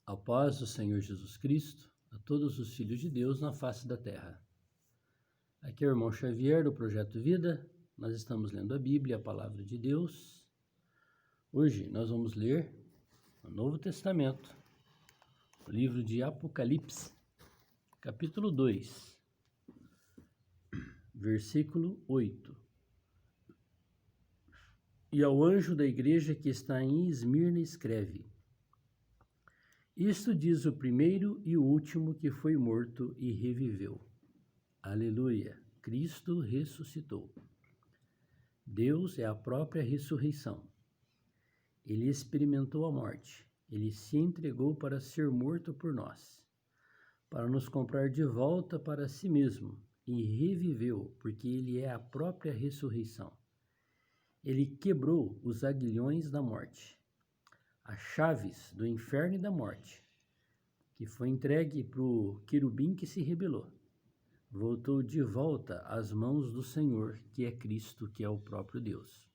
A paz do Senhor Jesus Cristo, a todos os filhos de Deus na face da terra. Aqui é o irmão Xavier do Projeto Vida. Nós estamos lendo a Bíblia, a Palavra de Deus. Hoje nós vamos ler o Novo Testamento, o livro de Apocalipse, capítulo 2, versículo 8. E ao anjo da igreja que está em Esmirna escreve: Isto diz o primeiro e o último que foi morto e reviveu. Aleluia! Cristo ressuscitou. Deus é a própria ressurreição. Ele experimentou a morte. Ele se entregou para ser morto por nós, para nos comprar de volta para si mesmo, e reviveu, porque ele é a própria ressurreição. Ele quebrou os aguilhões da morte, as chaves do inferno e da morte, que foi entregue para o querubim que se rebelou. Voltou de volta às mãos do Senhor, que é Cristo, que é o próprio Deus.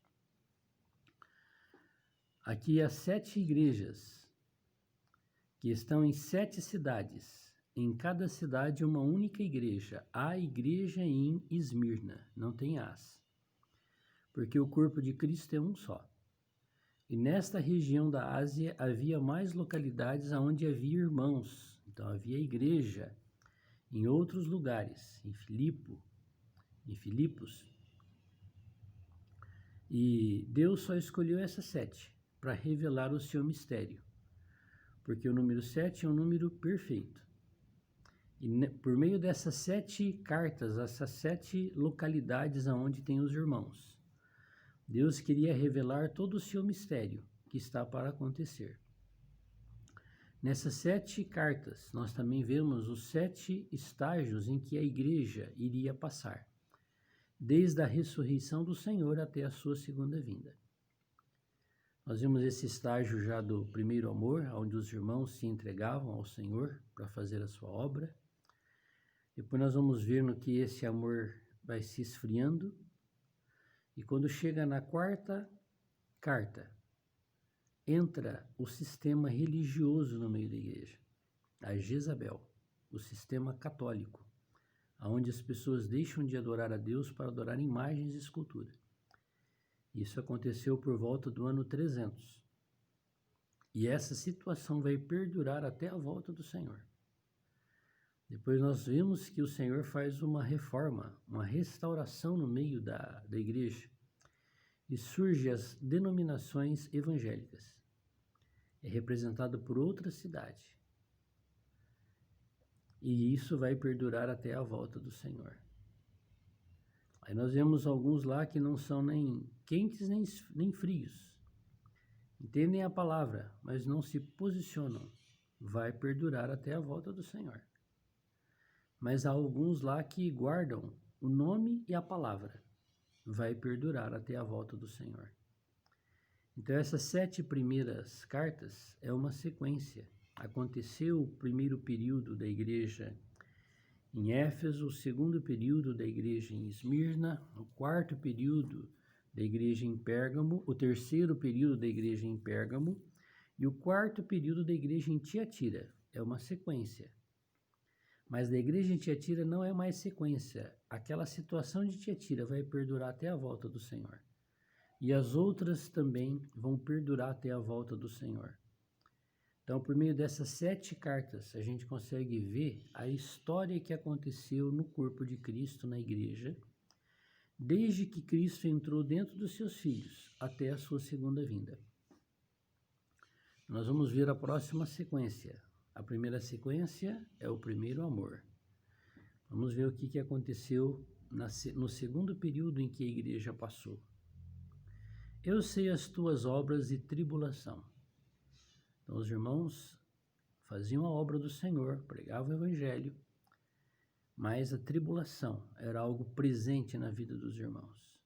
Aqui há 7 igrejas, que estão em 7 cidades. Em cada cidade uma única igreja. A igreja em Esmirna, não tem as. Porque o corpo de Cristo é um só. E nesta região da Ásia havia mais localidades onde havia irmãos. Então havia igreja em outros lugares, em Filipos. E Deus só escolheu essas 7 para revelar o seu mistério. Porque o número 7 é um número perfeito. E por meio dessas 7 cartas, essas 7 localidades onde tem os irmãos, Deus queria revelar todo o seu mistério que está para acontecer. Nessas 7 cartas, nós também vemos os 7 estágios em que a igreja iria passar, desde a ressurreição do Senhor até a sua segunda vinda. Nós vimos esse estágio já do primeiro amor, onde os irmãos se entregavam ao Senhor para fazer a sua obra. Depois nós vamos ver no que esse amor vai se esfriando. E quando chega na 4ª carta, entra o sistema religioso no meio da igreja, a Jezabel, o sistema católico, onde as pessoas deixam de adorar a Deus para adorar imagens e escultura. Isso aconteceu por volta do ano 300. E essa situação vai perdurar até a volta do Senhor. Depois nós vimos que o Senhor faz uma reforma, uma restauração no meio da igreja. E surgem as denominações evangélicas. É representado por outra cidade. E isso vai perdurar até a volta do Senhor. Aí nós vemos alguns lá que não são nem quentes nem frios. Entendem a palavra, mas não se posicionam. Vai perdurar até a volta do Senhor. Mas há alguns lá que guardam o nome e a palavra. Vai perdurar até a volta do Senhor. Então essas 7 primeiras cartas é uma sequência. Aconteceu o primeiro período da igreja em Éfeso, o segundo período da igreja em Esmirna, o 4º período da igreja em Pérgamo, o 3º período da igreja em Pérgamo e o 4º período da igreja em Tiatira. É uma sequência. Mas da igreja em Tiatira não é mais sequência. Aquela situação de Tiatira vai perdurar até a volta do Senhor. E as outras também vão perdurar até a volta do Senhor. Então, por meio dessas 7 cartas, a gente consegue ver a história que aconteceu no corpo de Cristo na igreja, desde que Cristo entrou dentro dos seus filhos até a sua segunda vinda. Nós vamos ver a próxima sequência. A primeira sequência é o primeiro amor. Vamos ver o que aconteceu no segundo período em que a igreja passou. Eu sei as tuas obras e tribulação. Então os irmãos faziam a obra do Senhor, pregavam o evangelho, mas a tribulação era algo presente na vida dos irmãos.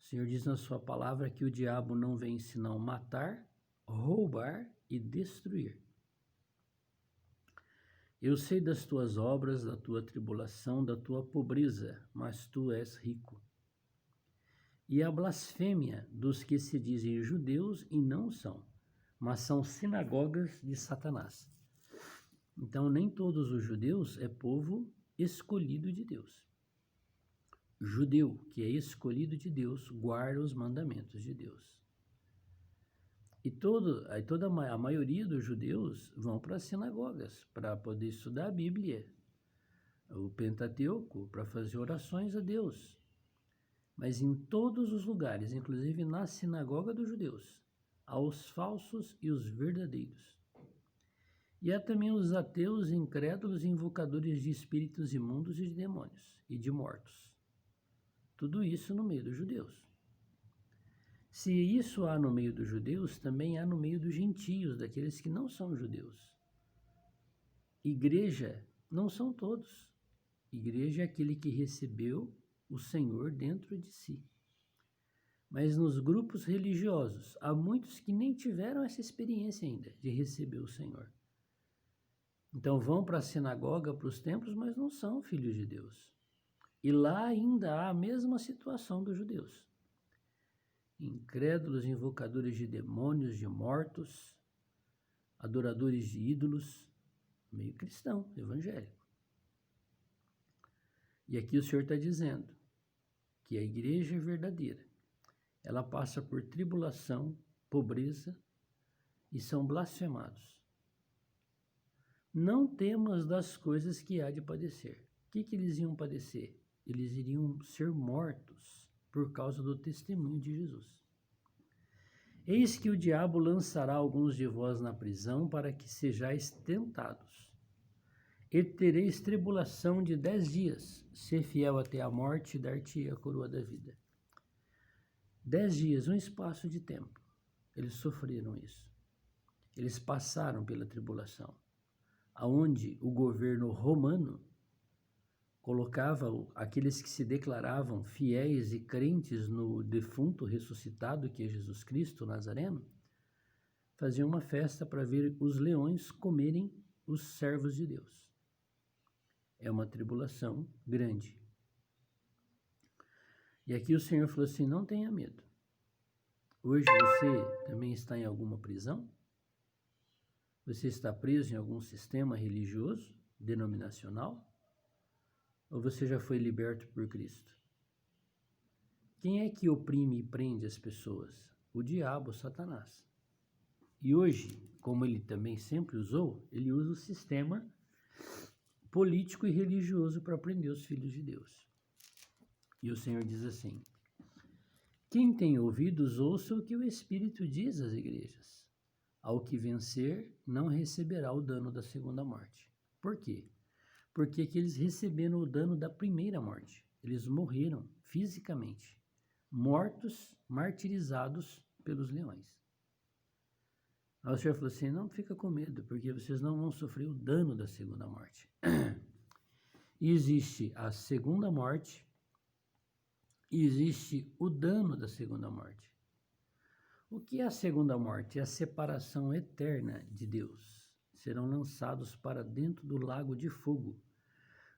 O Senhor diz na sua palavra que o diabo não vem senão matar, roubar e destruir. Eu sei das tuas obras, da tua tribulação, da tua pobreza, mas tu és rico. E a blasfêmia dos que se dizem judeus e não são, mas são sinagogas de Satanás. Então, nem todos os judeus é povo escolhido de Deus. Judeu, que é escolhido de Deus, guarda os mandamentos de Deus. E a maioria dos judeus vão para as sinagogas para poder estudar a Bíblia, o Pentateuco, para fazer orações a Deus. Mas em todos os lugares, inclusive na sinagoga dos judeus, há os falsos e os verdadeiros. E há também os ateus, incrédulos e invocadores de espíritos imundos e de demônios e de mortos. Tudo isso no meio dos judeus. Se isso há no meio dos judeus, também há no meio dos gentios, daqueles que não são judeus. Igreja não são todos. Igreja é aquele que recebeu o Senhor dentro de si. Mas nos grupos religiosos, há muitos que nem tiveram essa experiência ainda de receber o Senhor. Então vão para a sinagoga, para os templos, mas não são filhos de Deus. E lá ainda há a mesma situação dos judeus. Incrédulos, invocadores de demônios, de mortos, adoradores de ídolos, meio cristão, evangélico. E aqui o Senhor está dizendo que a igreja é verdadeira. Ela passa por tribulação, pobreza e são blasfemados. Não temas das coisas que há de padecer. O que eles iam padecer? Eles iriam ser mortos por causa do testemunho de Jesus. Eis que o diabo lançará alguns de vós na prisão para que sejais tentados. E tereis tribulação de 10 dias. Ser fiel até a morte, dar-te a coroa da vida. 10 dias, um espaço de tempo. Eles sofreram isso. Eles passaram pela tribulação, aonde o governo romano colocava aqueles que se declaravam fiéis e crentes no defunto ressuscitado, que é Jesus Cristo Nazareno, faziam uma festa para ver os leões comerem os servos de Deus. É uma tribulação grande. E aqui o Senhor falou assim, não tenha medo. Hoje você também está em alguma prisão? Você está preso em algum sistema religioso, denominacional? Ou você já foi liberto por Cristo? Quem é que oprime e prende as pessoas? O diabo, Satanás. E hoje, como ele também sempre usou, ele usa o sistema político e religioso para prender os filhos de Deus. E o Senhor diz assim, quem tem ouvidos, ouça o que o Espírito diz às igrejas. Ao que vencer, não receberá o dano da segunda morte. Por quê? Porque que eles receberam o dano da primeira morte. Eles morreram fisicamente, mortos, martirizados pelos leões. Aí o Senhor falou assim, não fica com medo, porque vocês não vão sofrer o dano da segunda morte. E existe a segunda morte, e existe o dano da segunda morte. O que é a segunda morte? É a separação eterna de Deus. Serão lançados para dentro do lago de fogo,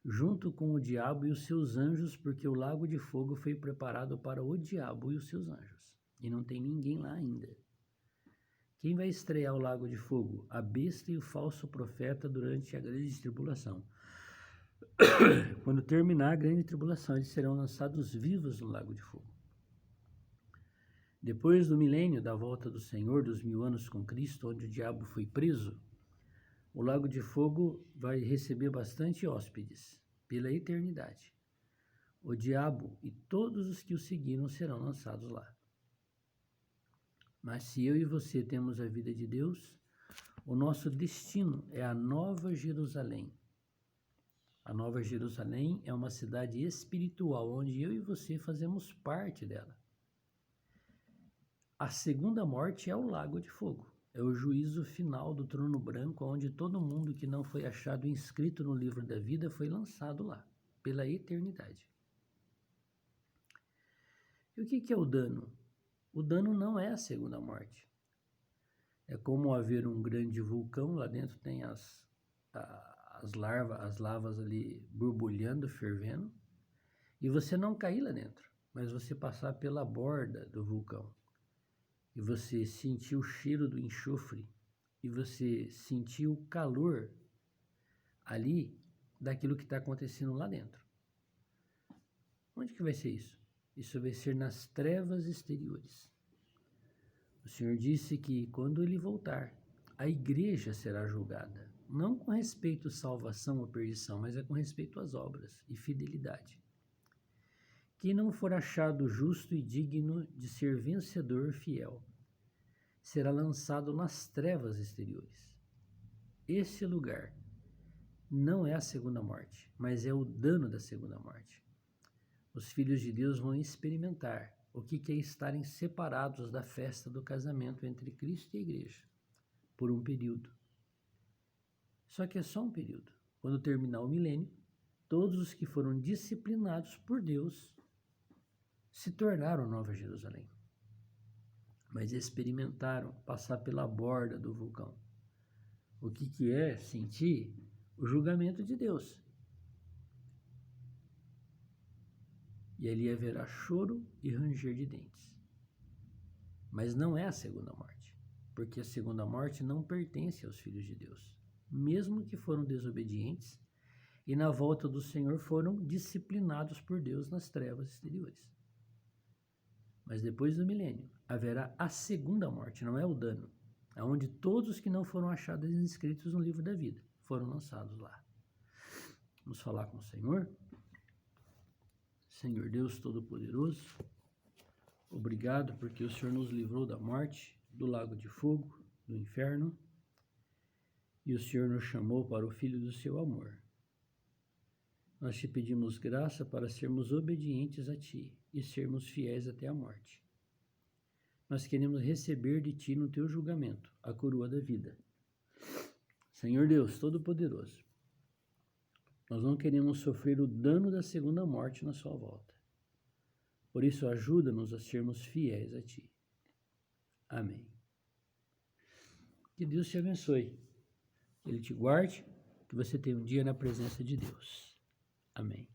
junto com o diabo e os seus anjos, porque o lago de fogo foi preparado para o diabo e os seus anjos. E não tem ninguém lá ainda. Quem vai estrear o lago de fogo? A besta e o falso profeta durante a grande tribulação. Quando terminar a grande tribulação, eles serão lançados vivos no lago de fogo. Depois do milênio, da volta do Senhor, dos 1000 anos com Cristo, onde o diabo foi preso, o lago de fogo vai receber bastante hóspedes pela eternidade. O diabo e todos os que o seguiram serão lançados lá. Mas se eu e você temos a vida de Deus, o nosso destino é a Nova Jerusalém. A Nova Jerusalém é uma cidade espiritual, onde eu e você fazemos parte dela. A segunda morte é o lago de fogo. É o juízo final do trono branco, onde todo mundo que não foi achado inscrito no livro da vida foi lançado lá, pela eternidade. E o que é o dano? O dano não é a segunda morte. É como haver um grande vulcão, lá dentro tem as lavas ali borbulhando, fervendo, e você não cair lá dentro, mas você passar pela borda do vulcão. e você sentir o cheiro do enxofre, e você sentir o calor ali daquilo que está acontecendo lá dentro. Onde que vai ser isso? Isso vai ser nas trevas exteriores. O Senhor disse que quando Ele voltar, a igreja será julgada, não com respeito à salvação ou perdição, mas é com respeito às obras e fidelidade. Quem não for achado justo e digno de ser vencedor fiel, será lançado nas trevas exteriores. Esse lugar não é a segunda morte, mas é o dano da segunda morte. Os filhos de Deus vão experimentar o que é estarem separados da festa do casamento entre Cristo e a igreja, por um período. Só que é só um período. Quando terminar o milênio, todos os que foram disciplinados por Deus se tornaram Nova Jerusalém, mas experimentaram passar pela borda do vulcão. O que é sentir o julgamento de Deus. E ali haverá choro e ranger de dentes. Mas não é a segunda morte, porque a segunda morte não pertence aos filhos de Deus, mesmo que foram desobedientes e na volta do Senhor foram disciplinados por Deus nas trevas exteriores. Mas depois do milênio haverá a segunda morte, não é o dano, onde todos que não foram achados inscritos no livro da vida foram lançados lá. Vamos falar com o Senhor? Senhor Deus Todo-Poderoso, obrigado porque o Senhor nos livrou da morte, do lago de fogo, do inferno, e o Senhor nos chamou para o Filho do seu amor. Nós te pedimos graça para sermos obedientes a Ti e sermos fiéis até a morte. Nós queremos receber de Ti no Teu julgamento a coroa da vida. Senhor Deus Todo-Poderoso, nós não queremos sofrer o dano da segunda morte na sua volta. Por isso, ajuda-nos a sermos fiéis a Ti. Amém. Que Deus te abençoe. Que Ele te guarde, que você tenha um dia na presença de Deus. Amém.